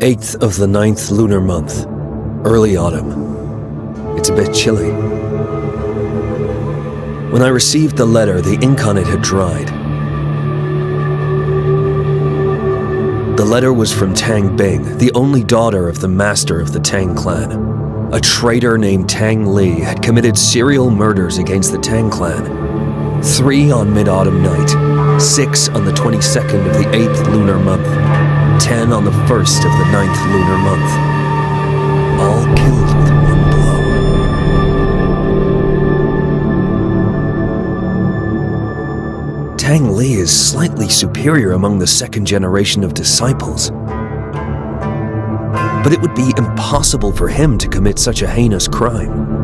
8th of the 9th lunar month, early autumn. It's a bit chilly. When I received the letter, the ink on it had dried. The letter was from Tang Bing, the only daughter of the master of the Tang clan. A traitor named Tang Li had committed serial murders against the Tang clan. 3 on Mid-Autumn Night, 6 on the 22nd of the 8th lunar month, 10 on the 1st of the 9th lunar month. All killed with one blow. Tang Li is slightly superior among the second generation of disciples. But it would be impossible for him to commit such a heinous crime.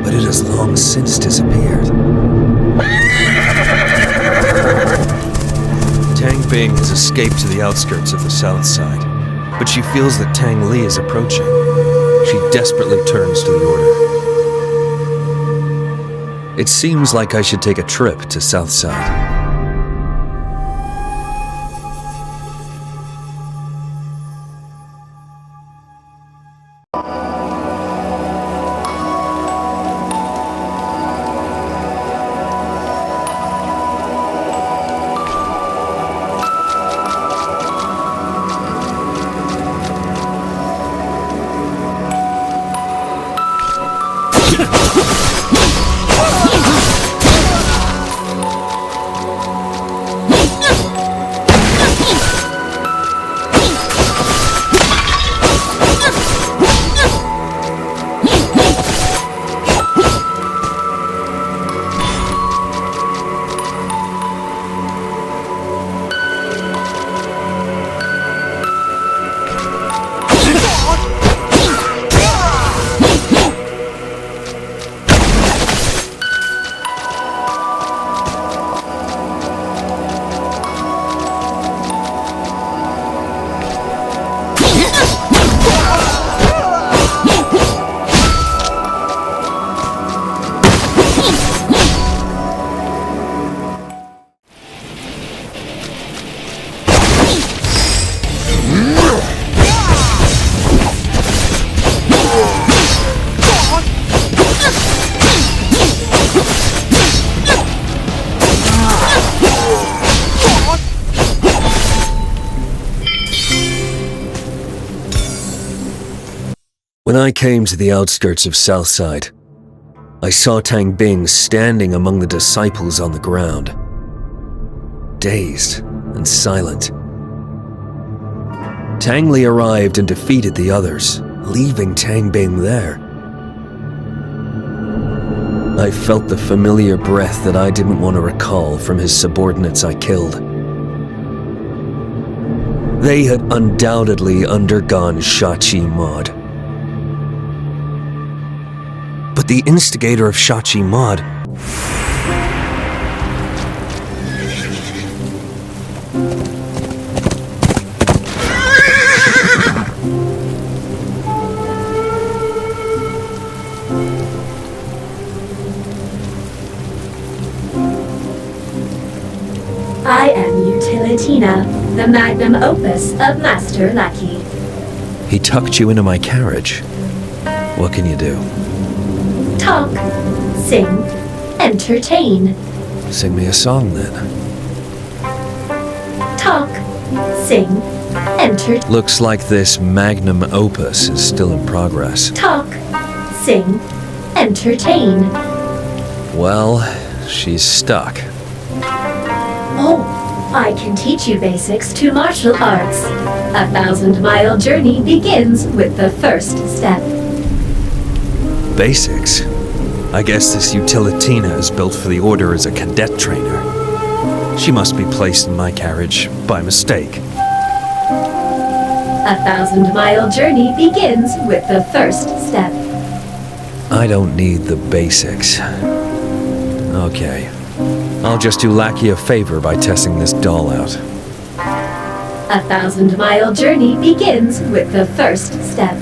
But it has long since disappeared. Tang Bing has escaped to the outskirts of the south side, but she feels that Tang Li is approaching. She desperately turns to the order. It seems like I should take a trip to Southside. When I came to the outskirts of Southside, I saw Tang Bing standing among the disciples on the ground, dazed and silent. Tang Li arrived and defeated the others, leaving Tang Bing there. I felt the familiar breath that I didn't want to recall from his subordinates I killed. They had undoubtedly undergone Shachi Mod. But the instigator of Shachi Mod I am Utilitina, the magnum opus of Master Lackey. He tucked you into my carriage. What can you do? Talk, sing, entertain. Sing me a song then. Talk, sing, entertain. Looks like this magnum opus is still in progress. Talk, sing, entertain. Well, she's stuck. Oh, I can teach you basics to martial arts. A 1,000-mile journey begins with the first step. Basics? I guess this Utilitina is built for the Order as a cadet trainer. She must be placed in my carriage by mistake. A 1,000-mile journey begins with the first step. I don't need the basics. Okay. I'll just do Lackey a favor by testing this doll out. A 1,000-mile journey begins with the first step.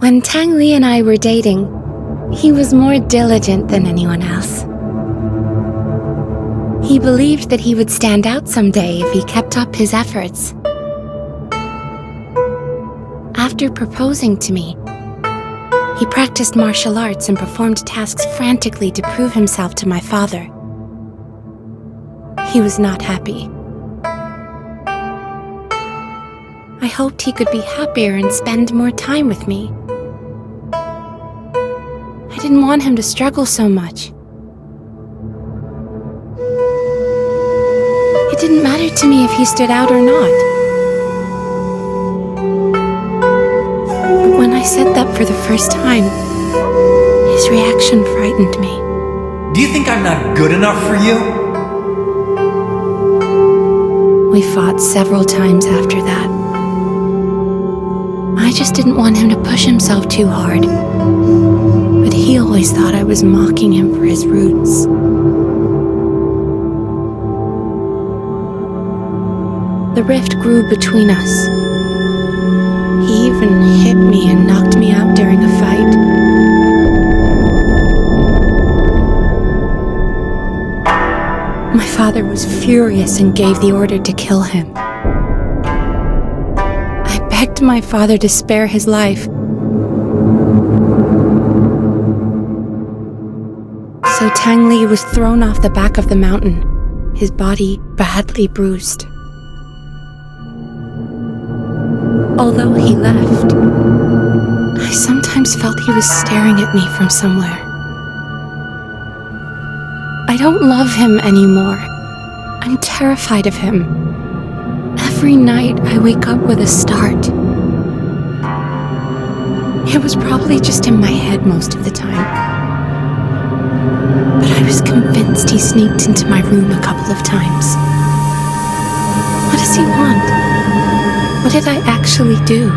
When Tang Li and I were dating, he was more diligent than anyone else. He believed that he would stand out someday if he kept up his efforts. After proposing to me, he practiced martial arts and performed tasks frantically to prove himself to my father. He was not happy. I hoped he could be happier and spend more time with me. I didn't want him to struggle so much. It didn't matter to me if he stood out or not. But when I said that for the first time, his reaction frightened me. Do you think I'm not good enough for you? We fought several times after that. I just didn't want him to push himself too hard. But he always thought I was mocking him for his roots. The rift grew between us. He even hit me and knocked me out during a fight. My father was furious and gave the order to kill him. I begged my father to spare his life. So Tang Li was thrown off the back of the mountain, his body badly bruised. Although he left, I sometimes felt he was staring at me from somewhere. I don't love him anymore. I'm terrified of him. Every night I wake up with a start. It was probably just in my head most of the time. But I was convinced he sneaked into my room a couple of times. What does he want? What did I actually do?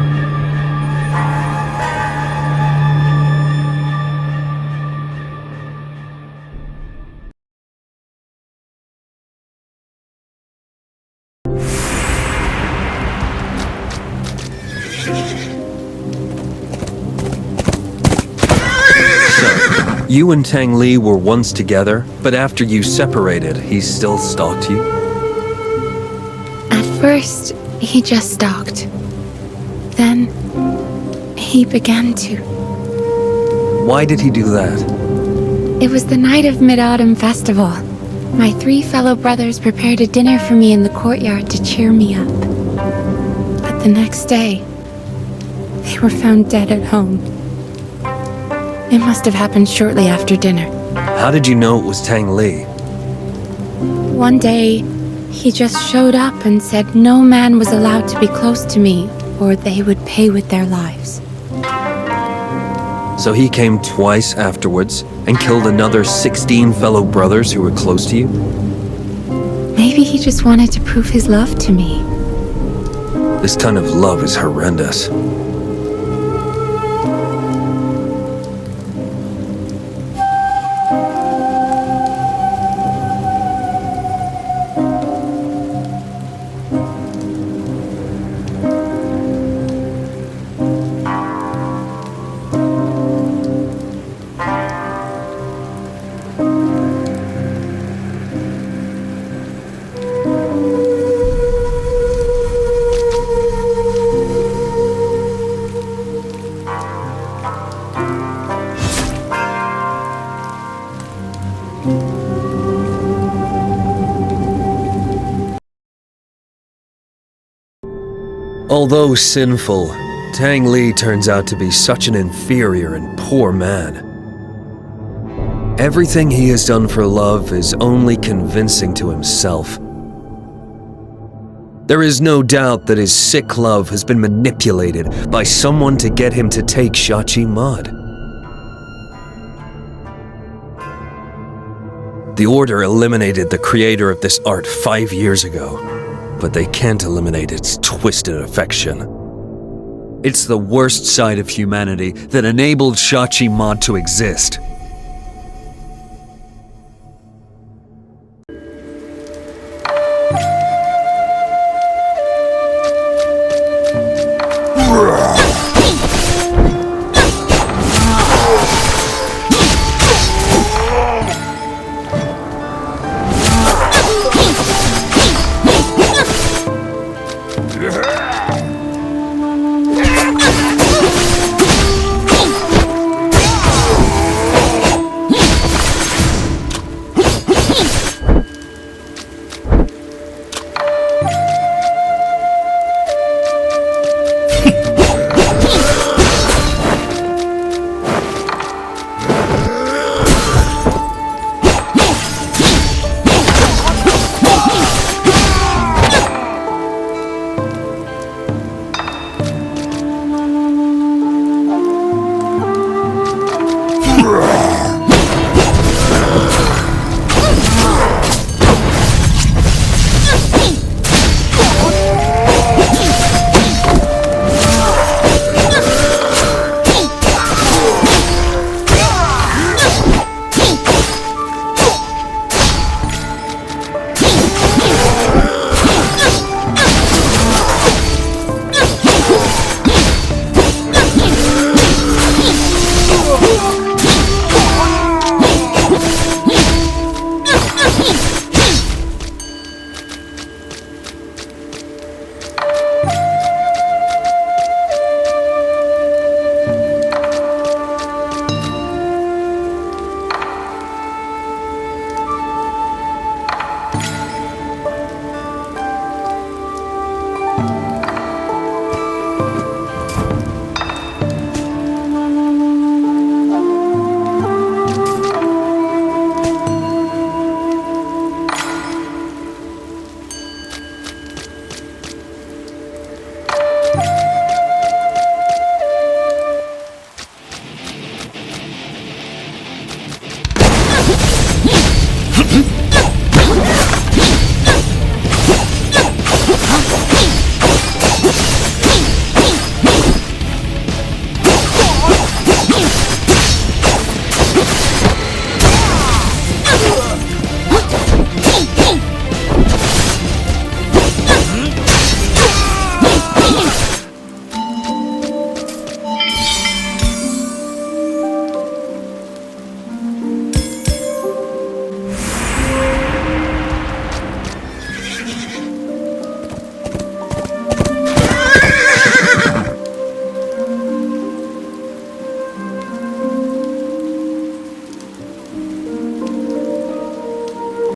You and Tang Li were once together, but after you separated, he still stalked you? At first, he just stalked. Then, he began to. Why did he do that? It was the night of Mid-Autumn Festival. My 3 fellow brothers prepared a dinner for me in the courtyard to cheer me up. But the next day, They were found dead at home. It must have happened shortly after dinner. How did you know it was Tang Li? One day, he just showed up and said no man was allowed to be close to me, or they would pay with their lives. So he came twice afterwards and killed another 16 fellow brothers who were close to you? Maybe he just wanted to prove his love to me. This kind of love is horrendous. Although sinful, Tang Li turns out to be such an inferior and poor man. Everything he has done for love is only convincing to himself. There is no doubt that his sick love has been manipulated by someone to get him to take Shachi Mud. The Order eliminated the creator of this art 5 years ago, but they can't eliminate its twisted affection. It's the worst side of humanity that enabled Shachi Mad to exist.